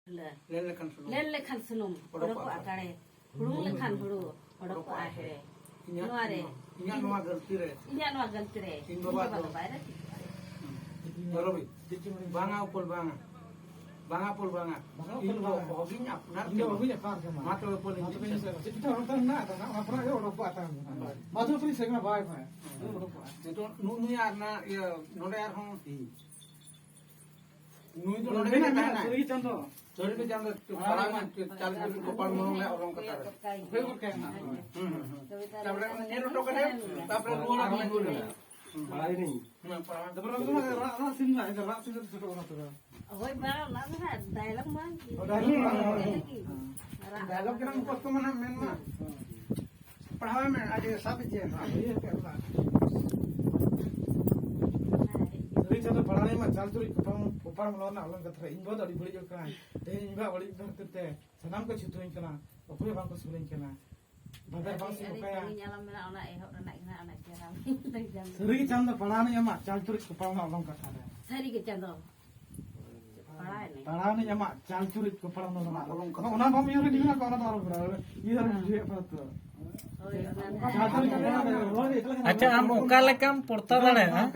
len lekhan sunum odok ko akare hurung lekhan huru odok ko ahere noare inya noa galti re ingo ba do bayre Borobi banga upol banga ingo hoginya apnar mato upol kita orang tan na tan apa ya orang buat tan maju free segna bai bai itu nu ya na ya node ar hon nu itu node na na suri chando suri pe jang parang chal ke kopal mono me orang kata favour के ना tabre nero to kade tabre ruona kame dulu बड़ाई नहीं जबर तो ना ना सिन ना इधर रात से छोटा होना तो hoy ba la na dialog man dialog kan ko to mana men ma पढ़ावे में आज सब जे ये क्या सरी चंद पढ़ाने में चाल चुरी कपाम ऊपर मलो ना अलग कथरा इन बहुत अड़ी बड़ी जो का ते इन बा बड़ी करते सनाम को छितो इन कना ओपरे बांग को सुलेन कना बाजार बांग से कया nyalam mena ona ehok na ana kira सरी चंद पढ़ाने में चाल चुरी कपाम ना अलग कथरा sari ke chando पढ़ाने में चाल चुरी कपाम ना अलग कथरा ओना बम यो दी ना कोना तारो बरा इधर मुझे पता अच्छा हम ओका लेकम पड़ता दाड़े हां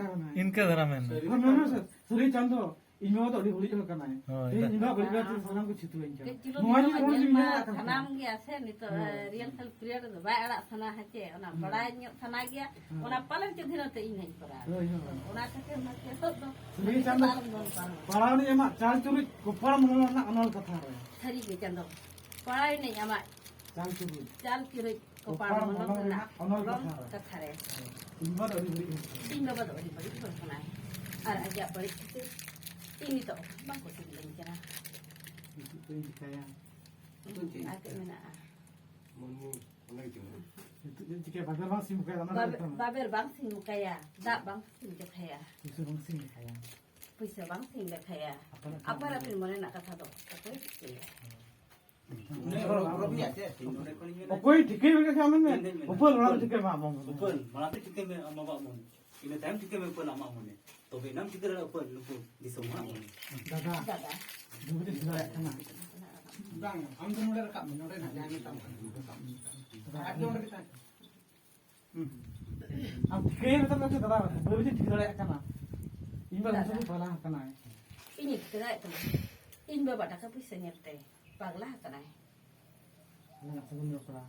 इनके धरा में सरी चंद इनो तो अड़ी बड़ी जो कना है इनो बड़ी बात सनाम को छितो इन मोबाइल रोज में sanam gya se nito real self period do ba ara sana hache ona bada nyok sana gya ona palan che dhino te inai kora ona thake na ke to सरी चंद पढ़ाने में चाल चुरी कपाम ना अनल कथा रे sari ke chando parai nei ama चाल चुरी chal kire ko par mono na अनल katha re इन बार अड़ी बड़ी tinggal ba do di bari ko sana ar aja bari ini to bang ko ti len kira itu kaya ake mena itu jika bagar bang sim kaya na baber bang sing kaya da bang sing ke kaya itu bang sim kaya puisa bang sing ke kaya apa rapin mone nak kata do कोई ठीक है क्या मन में ऊपर वाला ठीक है मामा ऊपर माला ठीक है मैं अम्मा मन इने टाइम ठीक है मैं ऊपर अम्मा मन तो बे नाम ठीक है ऊपर नुको दिसो मा मन दादा dadah दुबे दिला kana bang am to node rakam node na jani tam ada node kita अब ठीक है मतलब कि दादा दुबे दिला kana इन बार सब पला kana ini kira itu in ba bata ka puisa nyerte pagla kana ना सब में पड़ा